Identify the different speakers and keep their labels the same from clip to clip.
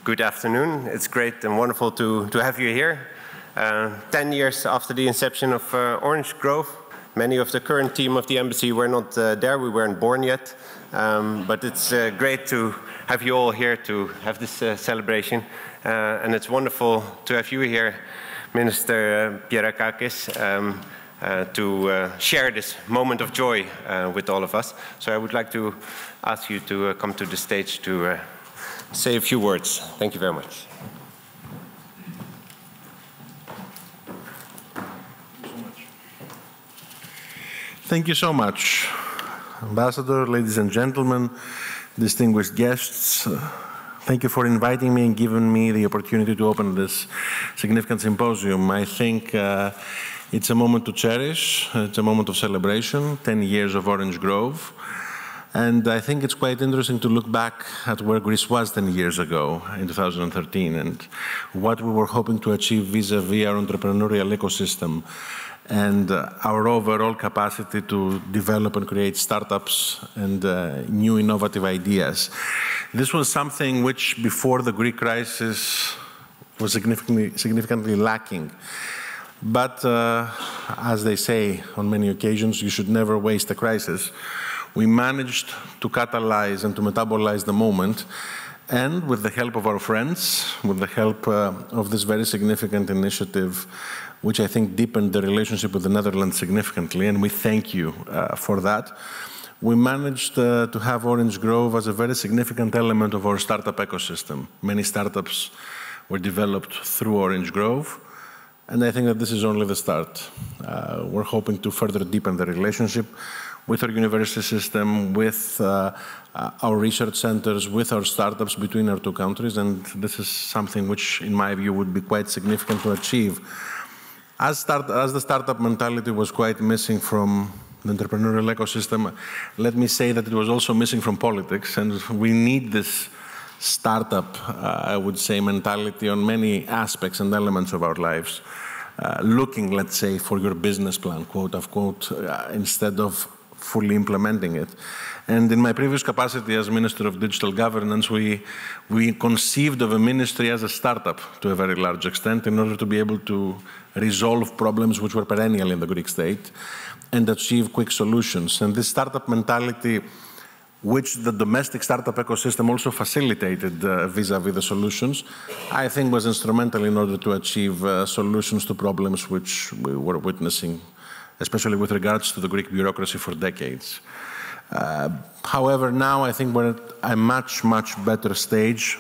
Speaker 1: Good afternoon. It's great and wonderful to have you here. 10 years after the inception of Orange Grove. Many of the current team of the embassy were not there. We weren't born yet. But it's great to have you all here to have this celebration. And it's wonderful to have you here, Minister Pierrakakis, to share this moment of joy with all of us. So I would like to ask you to come to the stage to say a few words. Thank you very much.
Speaker 2: Thank you so much, Ambassador, ladies and gentlemen, distinguished guests. Thank you for inviting me and giving me the opportunity to open this significant symposium. I think it's a moment to cherish. It's a moment of celebration, 10 years of Orange Grove. And I think it's quite interesting to look back at where Greece was 10 years ago in 2013 and what we were hoping to achieve vis-à-vis our entrepreneurial ecosystem and our overall capacity to develop and create startups and new innovative ideas. This was something which, before the Greek crisis, was significantly lacking. But as they say on many occasions, you should never waste a crisis. We managed to catalyze and to metabolize the moment, and with the help of our friends, with the help of this very significant initiative, which I think deepened the relationship with the Netherlands significantly, and we thank you for that, we managed to have Orange Grove as a very significant element of our startup ecosystem. Many startups were developed through Orange Grove, and I think that this is only the start. We're hoping to further deepen the relationship with our university system, with our research centers, with our startups between our two countries, and this is something which, in my view, would be quite significant to achieve. As the startup mentality was quite missing from the entrepreneurial ecosystem, let me say that it was also missing from politics, and we need this startup, I would say, mentality on many aspects and elements of our lives, looking, let's say, for your business plan, quote unquote, instead of fully implementing it. And in my previous capacity as Minister of Digital Governance, we conceived of a ministry as a startup to a very large extent in order to be able to resolve problems which were perennial in the Greek state and achieve quick solutions. And this startup mentality, which the domestic startup ecosystem also facilitated vis-à-vis the solutions, I think was instrumental in order to achieve solutions to problems which we were witnessing, especially with regards to the Greek bureaucracy for decades. However, now I think we're at a much, much better stage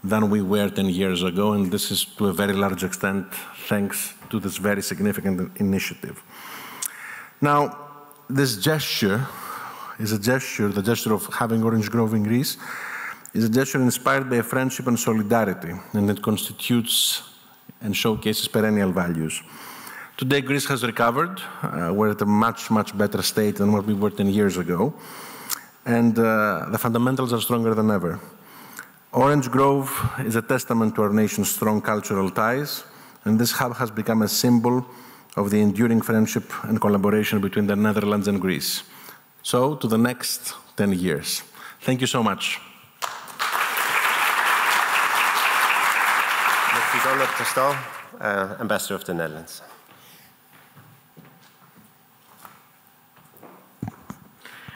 Speaker 2: than we were 10 years ago, and this is to a very large extent thanks to this very significant initiative. Now, this gesture is a gesture, the gesture of having Orange Grove in Greece, is a gesture inspired by a friendship and solidarity, and it constitutes and showcases perennial values. Today, Greece has recovered. We're at a much, much better state than what we were 10 years ago. And the fundamentals are stronger than ever. Orange Grove is a testament to our nation's strong cultural ties, and this hub has become a symbol of the enduring friendship and collaboration between the Netherlands and Greece. So, to the next 10 years. Thank you so much.
Speaker 1: Ms. Susanna Terstal, Ambassador of the Netherlands.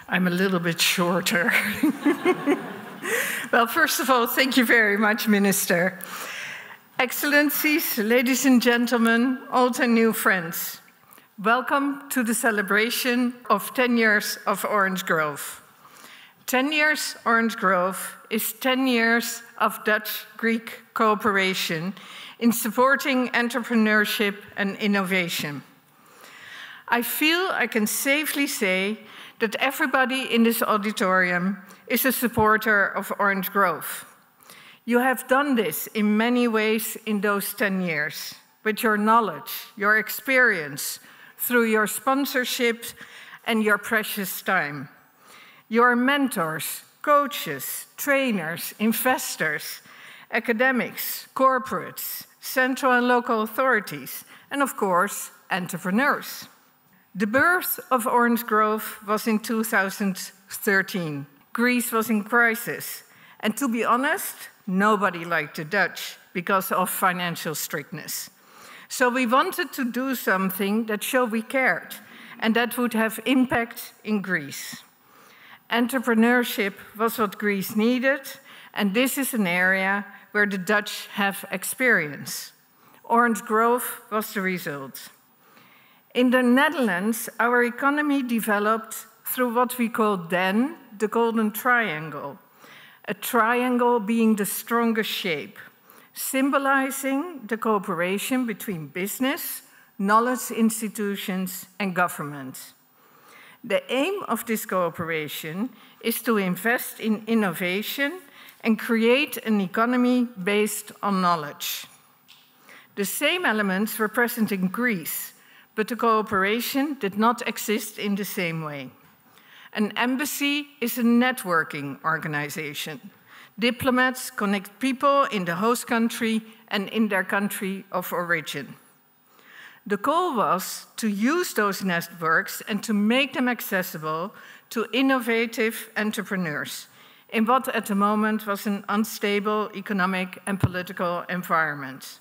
Speaker 3: I'm a little bit shorter. Well, first of all, thank you very much, Minister. Excellencies, ladies and gentlemen, old and new friends, welcome to the celebration of 10 years of Orange Grove. 10 years Orange Grove is 10 years of Dutch-Greek cooperation in supporting entrepreneurship and innovation. I feel I can safely say that everybody in this auditorium is a supporter of Orange Grove. You have done this in many ways in those 10 years, with your knowledge, your experience, through your sponsorship and your precious time. You are mentors, coaches, trainers, investors, academics, corporates, central and local authorities, and of course, entrepreneurs. The birth of Orange Grove was in 2013. Greece was in crisis, And to be honest, nobody liked the Dutch because of financial strictness. So we wanted to do something that showed we cared and that would have impact in Greece. Entrepreneurship was what Greece needed, and this is an area where the Dutch have experience. Orange growth was the result. In the Netherlands, our economy developed through what we called then the Golden Triangle, a triangle being the strongest shape, symbolizing the cooperation between business, knowledge institutions, and government. The aim of this cooperation is to invest in innovation and create an economy based on knowledge. The same elements were present in Greece, but the cooperation did not exist in the same way. An embassy is a networking organization. Diplomats connect people in the host country and in their country of origin. The goal was to use those networks and to make them accessible to innovative entrepreneurs in what at the moment was an unstable economic and political environment.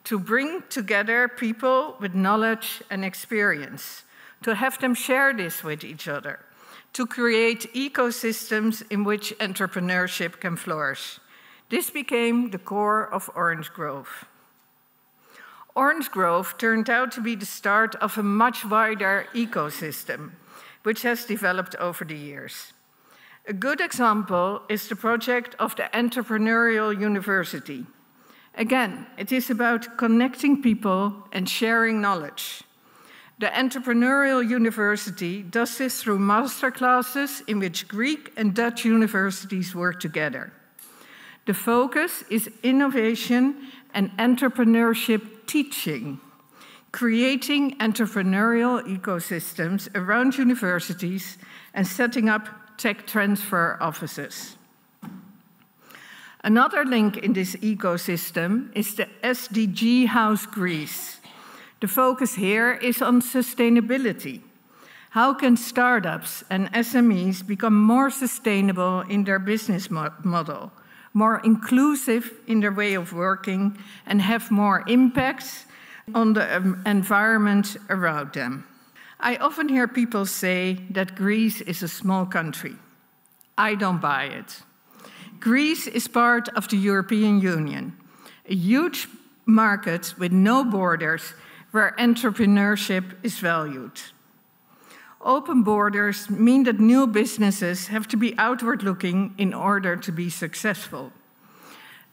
Speaker 3: To bring together people with knowledge and experience, to have them share this with each other, to create ecosystems in which entrepreneurship can flourish. This became the core of Orange Grove. Orange Grove turned out to be the start of a much wider ecosystem, which has developed over the years. A good example is the project of the Entrepreneurial University. Again, it is about connecting people and sharing knowledge. The Entrepreneurial University does this through masterclasses in which Greek and Dutch universities work together. The focus is innovation and entrepreneurship teaching, creating entrepreneurial ecosystems around universities and setting up tech transfer offices. Another link in this ecosystem is the SDG House Greece. The focus here is on sustainability. How can startups and SMEs become more sustainable in their business model, more inclusive in their way of working, and have more impacts on the environment around them? I often hear people say that Greece is a small country. I don't buy it. Greece is part of the European Union, a huge market with no borders where entrepreneurship is valued. Open borders mean that new businesses have to be outward-looking in order to be successful.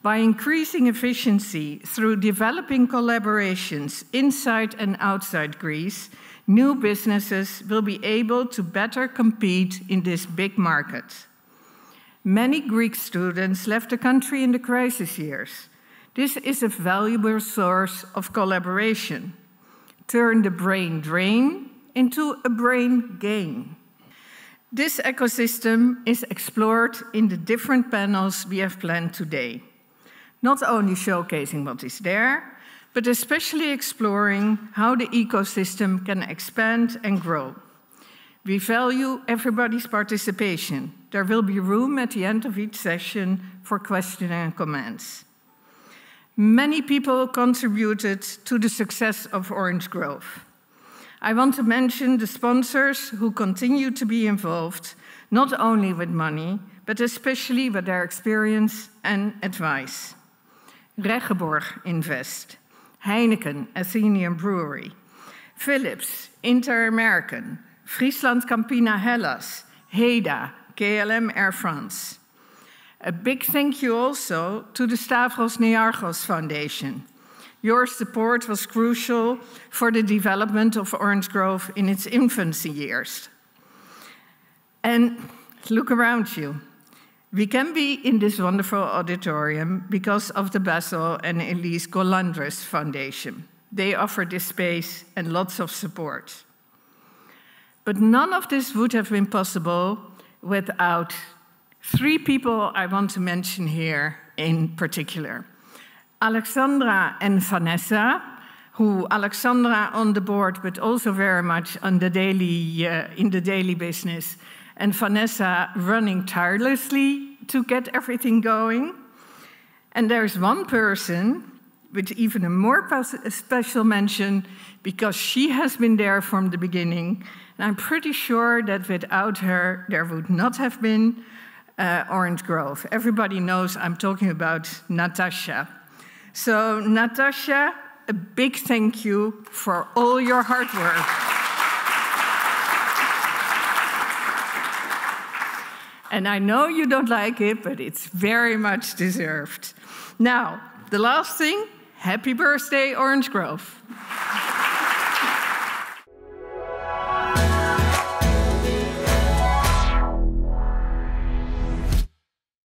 Speaker 3: By increasing efficiency through developing collaborations inside and outside Greece, new businesses will be able to better compete in this big market. Many Greek students left the country in the crisis years. This is a valuable source of collaboration. Turn the brain drain into a brain gain. This ecosystem is explored in the different panels we have planned today, not only showcasing what is there, but especially exploring how the ecosystem can expand and grow. We value everybody's participation. There will be room at the end of each session for questions and comments. Many people contributed to the success of Orange Grove. I want to mention the sponsors who continue to be involved, not only with money, but especially with their experience and advice. Regeborg Invest, Heineken, Athenian Brewery, Philips, Inter-American, Friesland Campina Hellas, HEDA, KLM Air France. A big thank you also to the Stavros Niarchos Foundation. Your support was crucial for the development of Orange Grove in its infancy years. And look around you. We can be in this wonderful auditorium because of the Basil and Elise Goulandris Foundation. They offer this space and lots of support. But none of this would have been possible without three people I want to mention here in particular. Alexandra and Vanessa, who Alexandra on the board, but also very much on the daily, in the daily business, and Vanessa running tirelessly to get everything going. And there's one person with even a more special mention because she has been there from the beginning. And I'm pretty sure that without her, there would not have been Orange Grove. Everybody knows I'm talking about Natasha. So Natasha, a big thank you for all your hard work. And I know you don't like it, but it's very much deserved. Now, the last thing, happy birthday, Orange Grove.